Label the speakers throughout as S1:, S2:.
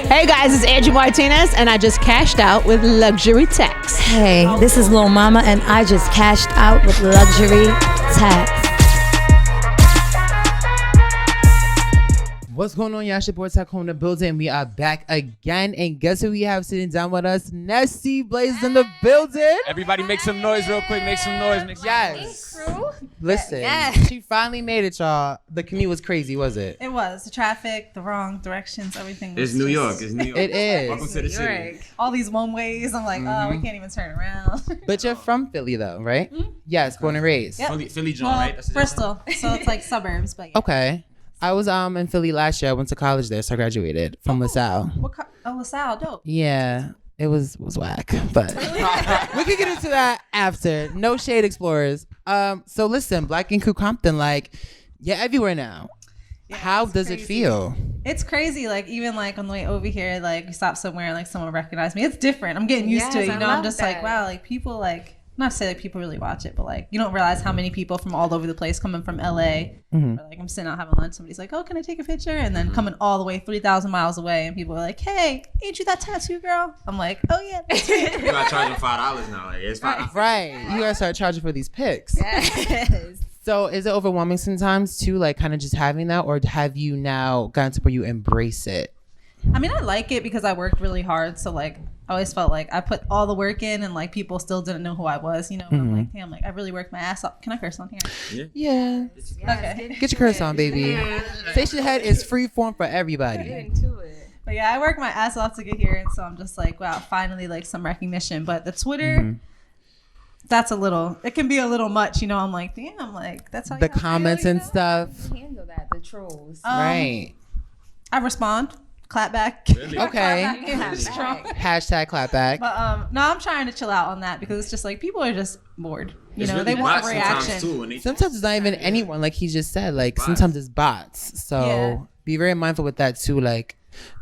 S1: Hey guys, it's Angie Martinez, and I just cashed out with Luxury Tax.
S2: Hey, this is Lil Mama, and I just cashed out with Luxury Tax.
S3: What's going on, y'all? It's your boy Tech Home the building. We are back again, and guess who we have sitting down with us? Nessie Blaze in the building.
S4: Everybody make some noise real quick. Make some noise.
S3: Yes.
S5: Crew.
S3: Listen,
S5: Yes.
S3: she finally made it, y'all. The commute was crazy, was it?
S6: It was. The traffic, the wrong directions, everything was
S4: It's New
S6: just-
S4: York. It's New York.
S3: It is.
S4: Welcome to the city.
S6: All these one ways. I'm like, oh, we can't even turn around.
S3: But you're from Philly, though, right? Yes, born and raised.
S6: Yep.
S4: Philly John,
S6: Well,
S4: right? That's
S6: Bristol. So it's like suburbs, but yeah.
S3: Okay. I was in Philly last year. I went to college there, so I graduated from LaSalle.
S6: LaSalle, dope.
S3: Yeah, it was whack, but we can get into that after. No shade, explorers. So listen, Black Ink Crew Compton, like, you're everywhere now.
S6: Yeah,
S3: How
S6: it's
S3: does it
S6: crazy.
S3: feel?
S6: It's crazy. Like, even like on the way over here, like, we stopped somewhere and like someone recognized me. It's different. I'm getting used to it. You
S5: Yes,
S6: know,
S5: I
S6: I'm
S5: love
S6: just
S5: that.
S6: like, wow, like people like, not to say like people really watch it, but like you don't realize how many people from all over the place coming from LA.
S3: Mm-hmm.
S6: Or, like I'm sitting out having lunch, somebody's like, oh, can I take a picture? And then coming all the way 3,000 miles away, and people are like, hey, ain't you that tattoo girl? I'm like, oh yeah. That's me."
S4: You gotta charge them $5 now. Like, it's $5.
S3: Right, you gotta start charging for these pics.
S5: Yes.
S3: So is it overwhelming sometimes too, like kind of just having that, or have you now gotten to where you embrace it?
S6: I mean, I like it because I worked really hard. So like, I always felt like I put all the work in, and like people still didn't know who I was. You know, and I'm like, damn, like I really worked my ass off. Can I curse on here?
S3: Yeah,
S6: Okay.
S3: get your curse on, baby. Station Head is free form for everybody.
S5: Get into it.
S6: But yeah, I worked my ass off to get here, and so I'm just like, wow, finally like some recognition. But the Twitter, that's a little. It can be a little much, you know. I'm like, damn, like that's how
S3: The
S6: y'all feel,
S3: comments
S6: you
S3: and
S6: know?
S3: stuff.
S5: Handle that. The trolls.
S3: Right.
S6: I respond, clap back.
S4: Really?
S3: Okay.
S6: Yeah, strong.
S3: Hashtag clapback.
S6: But no, I'm trying to chill out on that because it's just like people are just bored. You
S4: It's
S6: know,
S4: really
S6: they want
S4: bots
S6: a
S4: sometimes,
S6: reaction.
S4: too, when they-
S3: Sometimes it's not even anyone, like he just said. Like
S4: Bots.
S3: sometimes it's bots. So
S6: Yeah.
S3: be very mindful with that too. Like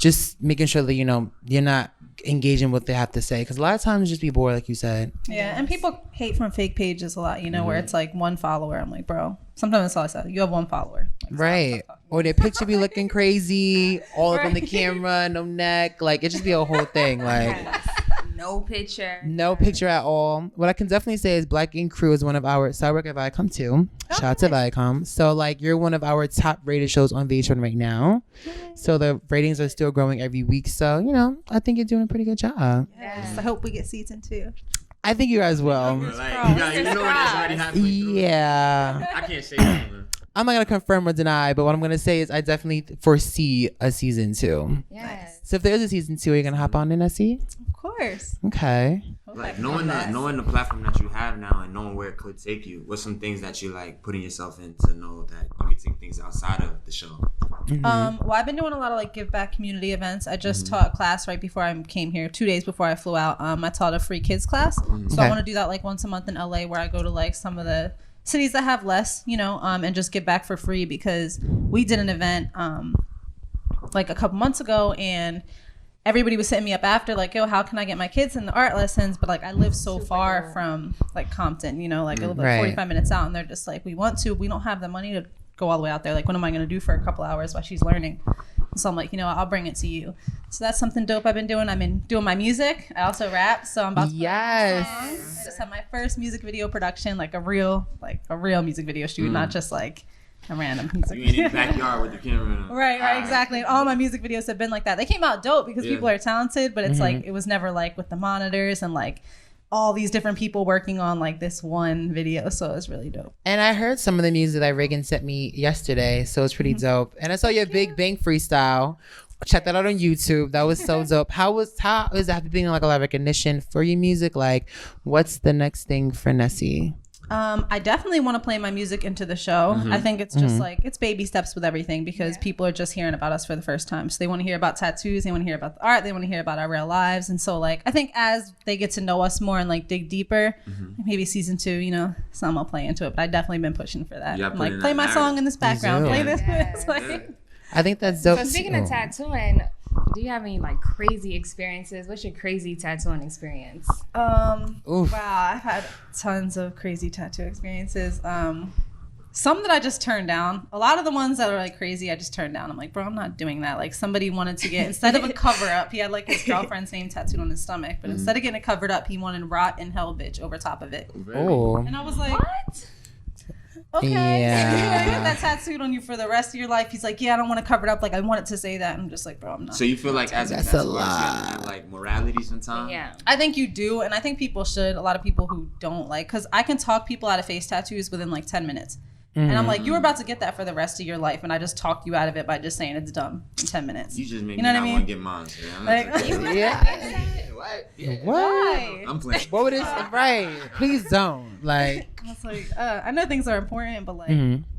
S3: just making sure that you're not engaging what they have to say, because a lot of times just be bored, like you said.
S6: Yeah, and people hate from fake pages a lot, you know, where it's like one follower. I'm like, bro, sometimes that's all I said. You have one follower. Like,
S3: Right. Or their picture be looking crazy, all up on the camera, no neck. Like it just be a whole thing. Like
S5: No picture.
S3: no picture at all. What I can definitely say is Black Ink Crew is one of our Cyberwork at Viacom too. Shout out to Viacom. So like you're one of our top rated shows on VH1 right now. So the ratings are still growing every week. So, you know, I think you're doing a pretty good job.
S6: yes, I hope we get season 2.
S3: I think you as well.
S4: Like, you know when it's already halfway through.
S3: Yeah.
S4: I can't say that, man.
S3: I'm not going to confirm or deny, but what I'm going to say is I definitely foresee a season 2.
S5: Yes.
S3: So if there is a season 2, are you going to hop on in, Nessie?
S6: Of course.
S3: Okay.
S4: Like knowing the platform that you have now and knowing where it could take you. What's some things that you like putting yourself in to know that you can take things outside of the show?
S6: Well, I've been doing a lot of like give back community events. I just taught a class right before I came here, 2 days before I flew out. I taught a free kids class. So
S3: Okay.
S6: I want to do that like once a month in LA, where I go to like some of the cities that have less, you know, and just give back for free, because we did an event like a couple months ago, and everybody was hitting me up after like, yo, how can I get my kids in the art lessons? But like I live so far from like Compton, you know, like I live like
S3: Right.
S6: 45 minutes out, and they're just like, we want to, we don't have the money to go all the way out there. Like, what am I going to do for a couple hours while she's learning? So I'm like, you know, I'll bring it to you. So that's something dope I've been doing. I've been doing my music. I also rap, so I'm about to
S3: Yes.
S6: just have my first music video production, like a real music video shoot, not just like a random music
S4: You ain't in
S6: video.
S4: the backyard with the camera.
S6: Right, exactly. All my music videos have been like that. They came out dope because
S4: Yeah.
S6: people are talented, but it's like it was never like with the monitors and like all these different people working on like this one video. So it's really dope.
S3: And I heard some of the music that Reagan sent me yesterday, so it's pretty dope. And I saw your Big Bang freestyle. Check that out on YouTube. That was so dope. How is that being like a lot of recognition for your music? Like, what's the next thing for Nessie?
S6: I definitely want to play my music into the show. I think it's just like, it's baby steps with everything, because people are just hearing about us for the first time. So they want to hear about tattoos, they want to hear about the art, they want to hear about our real lives. And so like, I think as they get to know us more and like dig deeper, maybe season 2, you know, some I'll play into it. But I definitely been pushing for that.
S4: Yeah,
S6: I'm
S4: put
S6: like,
S4: in
S6: play
S4: that
S6: my
S4: narrative.
S6: song in this background,
S3: do.
S6: play this.
S5: Yeah.
S6: It's like,
S3: I think that's dope.
S5: So speaking of tattooing, do you have any like crazy experiences? What's your crazy tattooing experience?
S3: Oof.
S6: wow, I've had tons of crazy tattoo experiences. Some that I just turned down. A lot of the ones that are like crazy, I just turned down. I'm like, bro, I'm not doing that. Like somebody wanted to get, instead of a cover up, he had like his girlfriend's name tattooed on his stomach. But instead of getting it covered up, he wanted rot in hell bitch over top of it.
S3: Oh.
S6: And I was like,
S5: What?
S6: okay.
S3: Yeah.
S6: You're gonna get that tattooed on you for the rest of your life. He's like, yeah, I don't want to cover it up. Like I want it to say that. I'm just like, bro, I'm not.
S4: So you feel like as a
S3: That's a
S4: tattoo artist, you
S3: lot.
S4: have like morality sometimes?
S5: Yeah.
S6: I think you do, and I think people should. A lot of people who don't like, because I can talk people out of face tattoos within like 10 minutes. And I'm like, you were about to get that for the rest of your life, and I just talked you out of it by just saying it's dumb in 10 minutes.
S4: You just make
S6: You
S4: me
S6: know what
S4: not
S6: I mean?
S4: want to get mine. So I'm
S6: Like,
S4: what?
S3: What?
S6: why?
S4: I'm playing.
S3: What would it? Right. Please don't. Like.
S6: I was like, I know things are important, but like,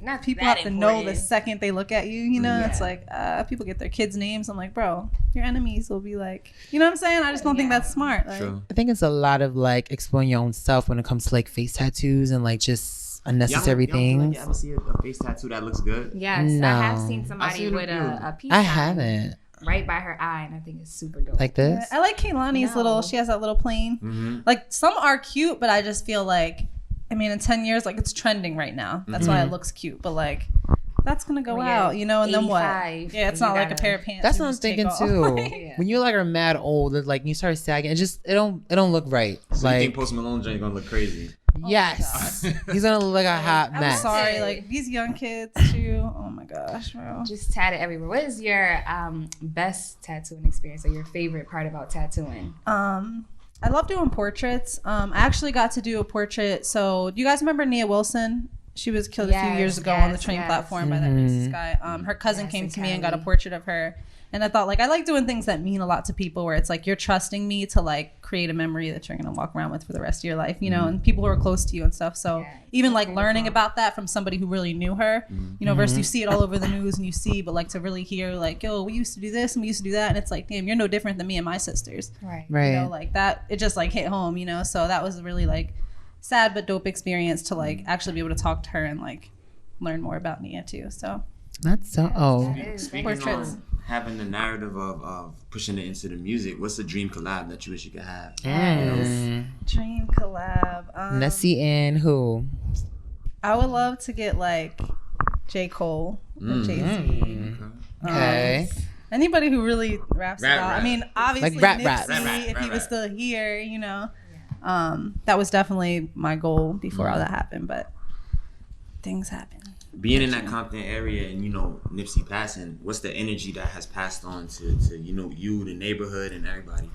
S5: Not
S6: people
S5: that
S6: have to know the
S5: important.
S6: second they look at you, you know? It's like, people get their kids' names. I'm like, bro, your enemies will be like, you know what I'm saying? I just don't think that's smart. Like,
S4: True.
S3: I think it's a lot of like exploring your own self when it comes to like face tattoos and like just unnecessary things.
S4: You ever see a face tattoo that looks good?
S5: Yes,
S3: No.
S5: I have seen
S4: I
S5: somebody
S4: see it
S5: with
S4: on you.
S5: a peace
S3: I
S5: sign
S3: haven't.
S5: right by her eye, and I think it's super dope.
S3: Like this.
S6: I like Kaylani's
S5: No.
S6: little, she has that little plane.
S4: Mm-hmm.
S6: Like, some are cute, but I just feel like, I mean, in 10 years, like, it's trending right now. That's why it looks cute. But, like, that's going to go
S5: When you're
S6: out, you know? And then what?
S5: 85,
S6: Yeah, it's
S5: you
S6: not like a
S5: gotta-
S6: pair of pants.
S3: That's
S6: you
S3: what I'm
S6: just take
S3: thinking
S6: off.
S3: too.
S5: Yeah.
S3: When you like are mad old, it's like you start sagging. It just it don't look right.
S4: So you think
S3: Like
S4: Post Malone joint gonna look crazy?
S3: yes, he's gonna look like a hot
S6: I'm
S3: mess.
S6: sorry, like, these young kids, too. Oh, my gosh, bro.
S5: Just tatted everywhere. What is your best tattooing experience or your favorite part about tattooing?
S6: I love doing portraits. I actually got to do a portrait. So, do you guys remember Nia Wilson? She was killed a few years ago on the train platform by that racist guy. Her cousin came to me and got a portrait of her. And I thought, like, I like doing things that mean a lot to people where it's like you're trusting me to, like, create a memory that you're going to walk around with for the rest of your life, you know, and people who are close to you and stuff. So even, like, learning about that from somebody who really knew her, you know, versus you see it all over the news and you see, but, like, to really hear, like, yo, we used to do this and we used to do that. And it's like, damn, you're no different than me and my sisters.
S5: Right.
S3: Right.
S6: You know, like, that, it just, like, hit home, you know. So that was a really, like, sad but dope experience to, like, actually be able to talk to her and, like, learn more about Nia, too. So
S3: That's so. Oh,
S4: Speaking
S6: Portraits.
S4: on having the narrative of pushing it into the music, what's the dream collab that you wish you could have?
S6: dream collab.
S3: Nessie and who?
S6: I would love to get, like, J. Cole or Jay-Z.
S3: Okay.
S6: Anybody who really raps
S4: Rap,
S6: about.
S4: rap.
S6: I mean, obviously,
S3: Like rap,
S6: Nipsey,
S3: rap.
S6: if
S4: Rap,
S6: he was
S4: rap.
S6: still here, you know. That was definitely my goal before all that happened, but things happen.
S4: Being in that Compton area and, you know, Nipsey passing, what's the energy that has passed on to you know, you, the neighborhood, and everybody?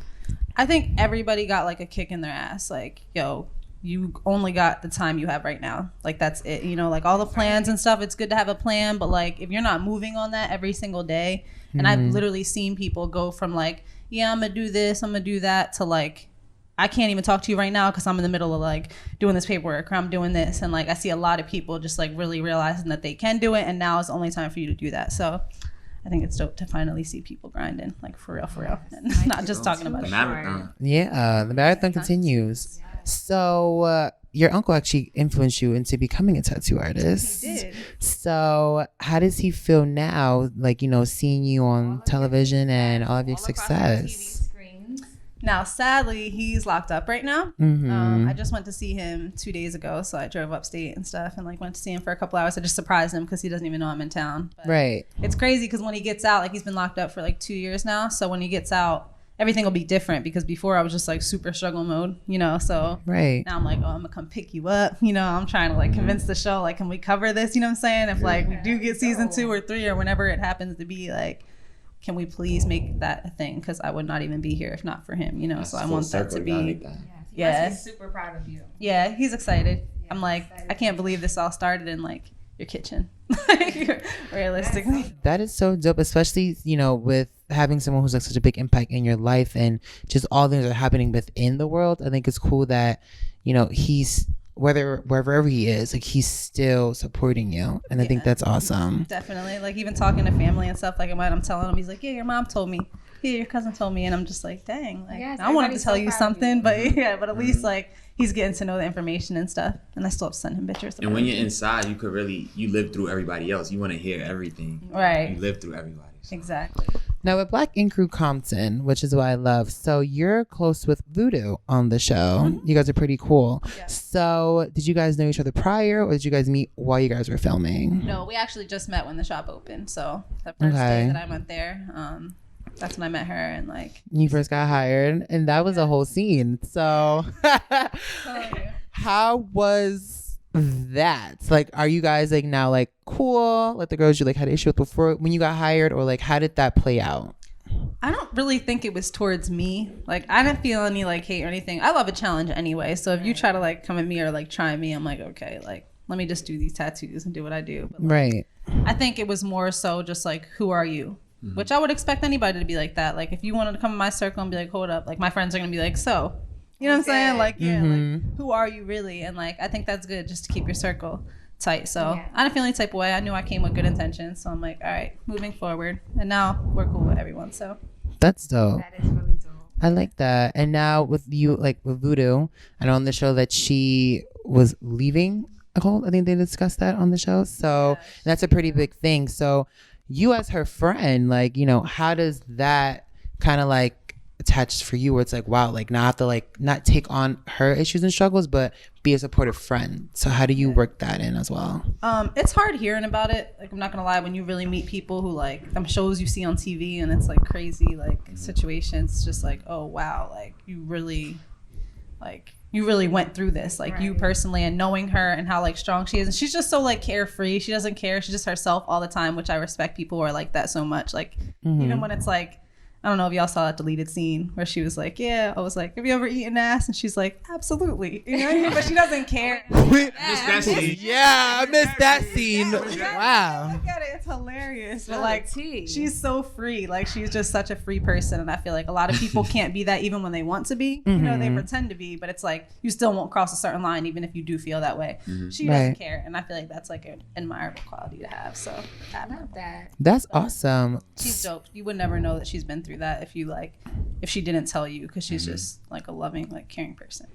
S6: I think everybody got, like, a kick in their ass. Like, yo, you only got the time you have right now. Like, that's it. You know, like, all the plans and stuff, it's good to have a plan. But, like, if you're not moving on that every single day, and I've literally seen people go from, like, yeah, I'm going to do this, I'm going to do that, to, like, I can't even talk to you right now because I'm in the middle of, like, doing this paperwork or I'm doing this. And, like, I see a lot of people just, like, really realizing that they can do it. And now is the only time for you to do that. So I think it's dope to finally see people grinding, like, for real. And not just talking about
S4: The
S6: it.
S4: marathon.
S3: Yeah, the marathon continues. So your uncle actually influenced you into becoming a tattoo artist.
S6: He did.
S3: So how does he feel now, like, you know, seeing you on television and all of your success?
S6: Now, sadly, he's locked up right now. I just went to see him 2 days ago, so I drove upstate and stuff, and, like, went to see him for a couple hours. I just surprised him because he doesn't even know I'm in town. But
S3: Right.
S6: it's crazy because when he gets out, like, he's been locked up for, like, 2 years now. So when he gets out, everything will be different because before I was just, like, super struggle mode, you know. So
S3: Right.
S6: now I'm like, oh, I'm gonna come pick you up. You know, I'm trying to, like, convince the show, like, can we cover this? You know what I'm saying? If, like, we do get season 2 or 3 or whenever it happens to be, like, can we please make that a thing? Because I would not even be here if not for him, you know. So I want that to be. Yeah.
S5: He's super proud of you.
S6: Yeah, he's excited. I'm like, I can't believe this all started in, like, your kitchen. Realistically.
S3: That is so dope, especially, you know, with having someone who's like such a big impact in your life and just all things that are happening within the world. I think it's cool that, you know, he's wherever he is, like, he's still supporting you, and I think that's awesome.
S6: Definitely. Like, even talking to family and stuff, like, I'm telling him, he's like, yeah, your mom told me, yeah, your cousin told me, and I'm just like, dang, like,
S5: Yes,
S6: I wanted to
S5: everybody's
S6: tell
S5: so
S6: you
S5: proud of
S6: something,
S5: you.
S6: but at least, like, he's getting to know the information and stuff, and I still have to send him pictures.
S4: And when you're inside, you live through everybody else. You want to hear everything.
S6: Right.
S4: You live through everybody.
S6: Exactly.
S3: Now with Black Ink Crew Compton, which is what I love. So you're close with Voodoo on the show. You guys are pretty cool.
S6: Yeah.
S3: So did you guys know each other prior, or did you guys meet while you guys were filming?
S6: No, we actually just met when the shop opened. So the first day that I went there, that's when I met her, and like
S3: You first got hired, and that was a whole scene. So how was that? Like, are you guys like now like cool? Like the girls you like had issue with before when you got hired, or like how did that play out?
S6: I don't really think it was towards me. Like, I didn't feel any like hate or anything. I love a challenge anyway. So if you try to like come at me or like try me, I'm like, okay, like let me just do these tattoos and do what I do. But, like,
S3: Right.
S6: I think it was more so just like, who are you? Which I would expect anybody to be like that. Like, if you wanted to come in my circle and be like, hold up, like my friends are gonna be like, so, you know what I'm saying? Like, yeah, like who are you really? And like, I think that's good just to keep your circle tight. So I didn't feel any type of way. I knew I came with good intentions. So I'm like, all right, moving forward. And now we're cool with everyone. So
S3: That's dope.
S5: That is really dope.
S3: I like that. And now with you, like with Voodoo, I know on the show that she was leaving a cult. I think they discussed that on the show. So that's a pretty big thing. So you as her friend, like, you know, how does that kind of like attach for you where it's like, wow, like now I have to like not take on her issues and struggles, but be a supportive friend. So how do you work that in as well?
S6: it's hard hearing about it. Like, I'm not gonna lie, when you really meet people who like them shows you see on TV and it's like crazy like situations, it's just like, oh wow, like you really went through this, like you personally, and knowing her and how like strong she is, and she's just so like carefree. She doesn't care. She's just herself all the time, which I respect people who are like that so much. Like even when it's like, I don't know if y'all saw that deleted scene where she was like, yeah, I was like, have you ever eaten ass? And she's like, absolutely. You know what I mean? But she doesn't care.
S3: Yeah, I missed that scene. Wow.
S6: Look at it, it's hilarious. But like, she's so free. Like, she's just such a free person, and I feel like a lot of people can't be that even when they want to be. You know, they pretend to be, but it's like you still won't cross a certain line even if you do feel that way. She doesn't care, and I feel like that's like an admirable quality to have. So I love that.
S3: That's awesome.
S6: She's dope. You would never know that she's been through that if she didn't tell you, because she's just like a loving, like caring person.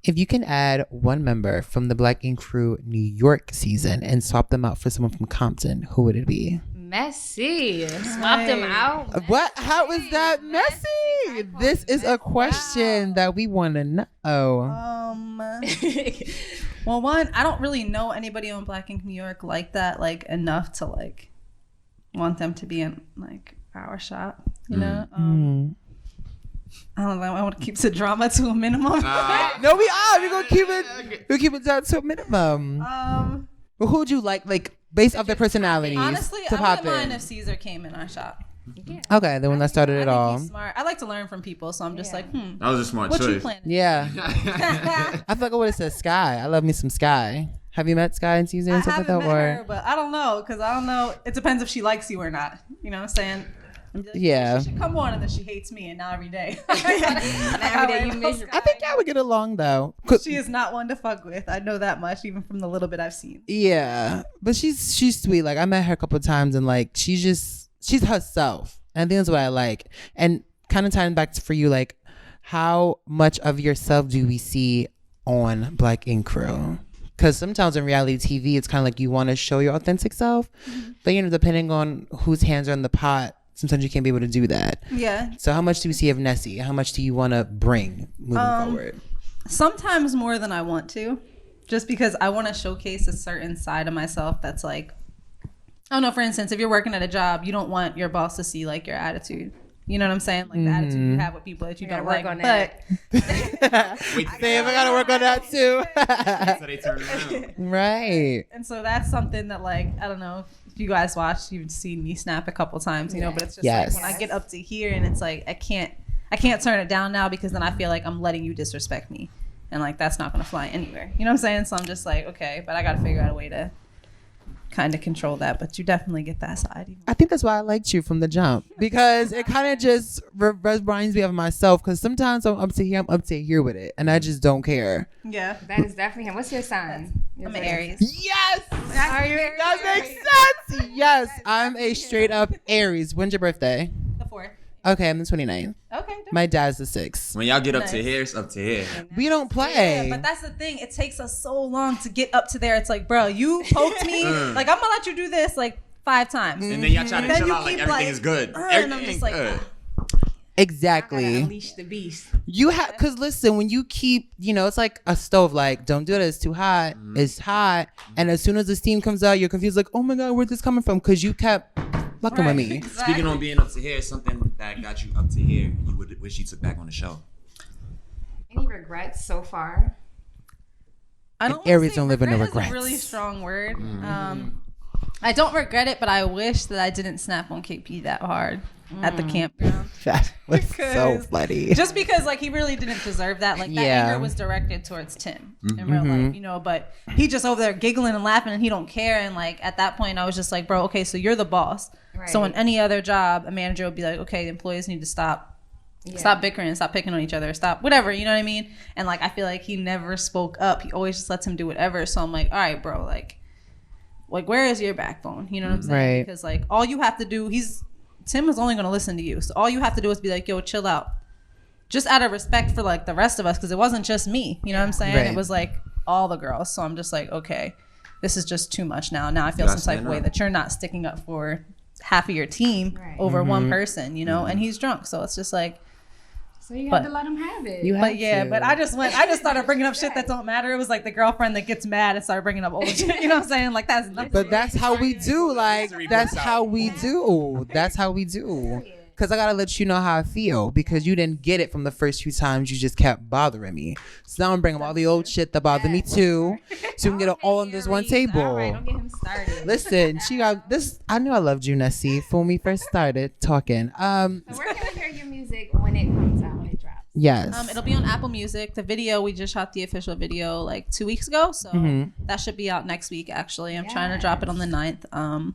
S3: If you can add one member from the Black Ink Crew New York season and swap them out for someone from Compton, who would it be?
S5: Messy. Swap them out.
S3: What? How is that messy? This is a question that we want to know.
S6: Well, one, I don't really know anybody on Black Ink New York like that, like enough to like want them to be in like our shop, you know. I don't know. I want to keep the drama to a minimum.
S3: No, we are. We're gonna keep it. We'll keep it down to a minimum. But who would you like based off their personalities?
S6: Honestly,
S3: to
S6: I
S3: pop
S6: wouldn't mind
S3: in?
S6: if Caesar came in our shop.
S3: Okay, the one that started it all.
S6: He's smart. I like to learn from people, so I'm just like,
S4: That was a smart
S6: what you
S4: choice.
S6: planning?
S3: Yeah. I feel like I would have said Sky. I love me some Sky. Have you met Sky and Caesar and
S6: I
S3: stuff like
S6: haven't
S3: that?
S6: met her, but I don't know, because I don't know. It depends if she likes you or not. You know what I'm saying? I'm like,
S3: Yeah.
S6: She should come on, and then she hates me, and now every day.
S5: Every day you miss.
S3: I think I would get along though.
S6: She is not one to fuck with. I know that much, even from the little bit I've seen.
S3: Yeah, but she's sweet. Like I met her a couple of times, and like she's herself. And I think that's what I like. And kind of tying back to for you, like how much of yourself do we see on Black Ink Crew? Because sometimes in reality TV, it's kind of like you want to show your authentic self, but you know, depending on whose hands are in the pot, sometimes you can't be able to do that.
S6: Yeah.
S3: So how much do we see of Nessie? How much do you want to bring moving forward?
S6: Sometimes more than I want to, just because I want to showcase a certain side of myself that's like, I don't know, for instance, if you're working at a job, you don't want your boss to see like your attitude. You know what I'm saying? Like the attitude you have with people that you don't like.
S5: on
S6: But
S3: Damn, I gotta work on that too.
S4: So they turn around.
S3: Right.
S6: and so that's something that like, I don't know, if you guys watched, you've seen me snap a couple times, you know, but it's just
S3: Yes.
S6: like when I get up to here and it's like I can't turn it down now, because then I feel like I'm letting you disrespect me. And like that's not gonna fly anywhere. You know what I'm saying? So I'm just like, okay, but I gotta figure out a way to kind of control that. But you definitely get that side.
S3: I think that's why I liked you from the jump, because it kind of just reminds me of myself, because sometimes I'm up to here with it, and I just don't care.
S6: Yeah.
S5: That is definitely him. What's your sign?
S6: I'm an Aries.
S3: Yes!
S5: Are you?
S3: That makes sense! Yes, I'm a straight up Aries. When's your birthday?
S6: The 4th.
S3: Okay, I'm the 29th.
S6: Okay.
S3: My dad's the 6th.
S4: When y'all get up
S6: Nice.
S4: to here, it's up to here.
S3: We don't play.
S6: Yeah, but that's the thing. It takes us so long to get up to there. It's like, bro, you poked me. Like, I'm gonna let you do this. Like, 5 times.
S4: And then y'all try to
S6: Then
S4: chill
S6: you
S4: out like
S6: keep,
S4: everything
S6: like,
S4: is good.
S6: and I'm
S4: Everything
S6: just
S4: is
S6: like,
S4: good.
S3: Exactly.
S5: Unleash the beast.
S3: You have, because listen, when you keep, it's like a stove, like, don't do it, it's too hot, it's hot. And as soon as the steam comes out, you're confused, like, oh my God, where's this coming from? Because you kept fucking with me.
S4: Speaking on being up to here, something that got you up to here, you would wish you took back on the show.
S5: Any regrets so far?
S6: I don't
S3: Aries
S6: say
S3: don't live in no
S6: regret is
S3: regrets.
S6: a really strong word. I don't regret it, but I wish that I didn't snap on KP that hard at the campground.
S3: That was so
S6: Because-
S3: funny.
S6: Just because like he really didn't deserve that. Like that
S3: Yeah.
S6: anger was directed towards Tim in real life, but he just over there giggling and laughing and he don't care. And like at that point I was just like, bro, okay, so you're the boss.
S5: Right.
S6: So in any other job, a manager would be like, okay, the employees need to stop bickering, stop picking on each other, stop whatever, you know what I mean? And like I feel like he never spoke up. He always just lets him do whatever. So I'm like, all right, bro, like where is your backbone? You know what I'm saying?
S3: Right.
S6: Because like all you have to do, Tim is only going to listen to you. So all you have to do is be like, yo, chill out. Just out of respect for like the rest of us, because it wasn't just me. You know what I'm saying?
S3: Right.
S6: It was like all the girls. So I'm just like, okay, this is just too much now. Now I feel
S4: You gotta
S6: some type of
S4: stand
S6: way
S4: up.
S6: that you're not sticking up for half of your team over one person, and he's drunk. So it's just like,
S5: So you
S6: But-
S5: have to let him have it.
S6: but yeah, but I just started bringing up shit that don't matter. It was like the girlfriend that gets mad and started bringing up old shit. You know what I'm saying? Like
S3: But that's how we do. Like, that's how we do. That's how we do. Because I got to let you know how I feel. Because you didn't get it from the first few times. You just kept bothering me. So now I'm bringing all the old shit that bothered me too. So we can get it all on this one table.
S5: All right, don't get him started.
S3: Listen, she got this. I knew I loved you, Nessie, for when we first started talking.
S5: So where can we hear your music when it comes out, when it drops?
S3: Yes.
S6: It'll be on Apple Music. The video, we just shot the official video like 2 weeks ago. So that should be out next week, actually. I'm trying to drop it on the 9th.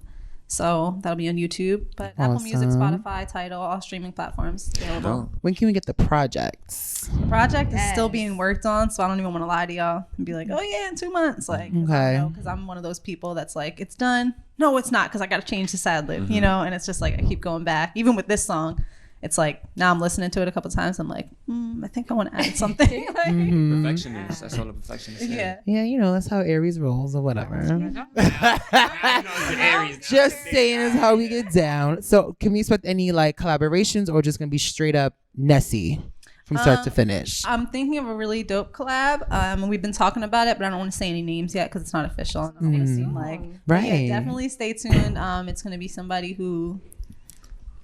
S6: So that'll be on YouTube. But Apple Music,
S3: Awesome.
S6: Spotify, Tidal, all streaming platforms available.
S3: When can we get the projects?
S6: The project is still being worked on, so I don't even want to lie to y'all and be like, oh yeah, in 2 months. Like,
S3: Okay.
S6: because I'm one of those people that's like, it's done. No, it's not, because I got to change the sad lib, and it's just like, I keep going back. Even with this song, it's like, now I'm listening to it a couple times. I'm like, I think I want to add something. Like,
S4: Perfectionist. That's all a perfectionist is.
S6: yeah.
S3: Yeah, that's how Aries rolls or whatever.
S4: I know it's an Aries.
S3: Just saying is how we get down. So can we expect any like collaborations or just gonna be straight up Nessie from start to finish?
S6: I'm thinking of a really dope collab. And we've been talking about it, but I don't want to say any names yet because it's not official. Like,
S3: Right.
S6: yeah, definitely stay tuned. It's going to be somebody who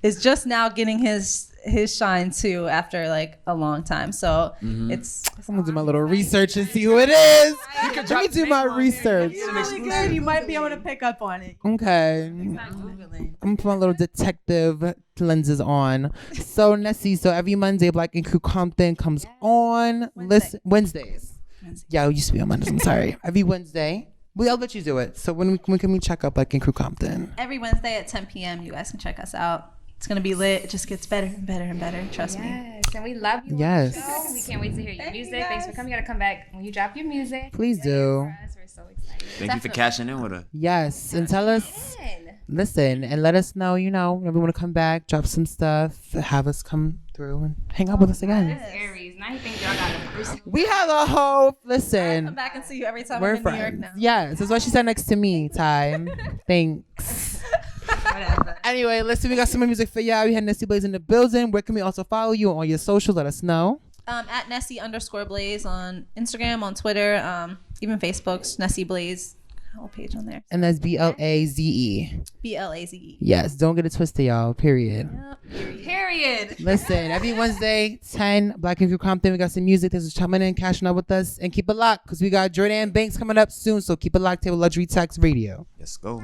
S6: is just now getting his shine too after like a long time. So it's
S3: I'm gonna do my little research and see who it is. Let me do my research.
S6: really good. You might be able to pick up on it.
S3: Okay. I'm gonna put my little detective lenses on. So Nessie, so every Monday Black and Crew Compton comes on. Listen, Wednesdays. Yeah, it used to be on Mondays. I'm sorry. Every Wednesday. I'll let you do it. So when can we check out Black and Crew Compton?
S6: Every Wednesday at 10 p.m. You guys can check us out. It's gonna be lit. It just gets better and better and better. Trust me.
S5: Yes, and we love you.
S3: Yes.
S5: On the show. We can't wait to hear your music. Thanks for coming. You gotta come back when you drop your music.
S3: Please do.
S5: For us, we're so excited.
S4: Thank you for cashing in with her.
S3: Yes, and tell us. Listen and let us know. Whenever we want to come back, drop some stuff, have us come through and hang out with us again.
S5: This Aries. Now you think y'all got a person.
S3: We have a whole
S6: Come
S3: listen.
S6: back and see you every time
S3: We're
S6: I'm in New York
S3: friends.
S6: now.
S3: Yes, that's why she sat next to me. Time. Thanks.
S6: Whatever.
S3: Anyway, listen, we got some more music for y'all. We had Nessie Blaze in the building. Where can we also follow you on your socials? Let us know.
S6: At Nessie_Blaze on Instagram, on Twitter, even Facebook's Nessie Blaze. Whole page on there.
S3: And that's BLAZE.
S6: BLAZE.
S3: Yes, don't get it twisted, y'all. Period.
S6: Period.
S3: Listen, every Wednesday, 10, Black and Crew Compton. We got some music. This is coming in, cashing up with us. And keep it locked because we got Jordan Banks coming up soon. So keep it locked here with Luxury Tax Radio.
S4: Let's go.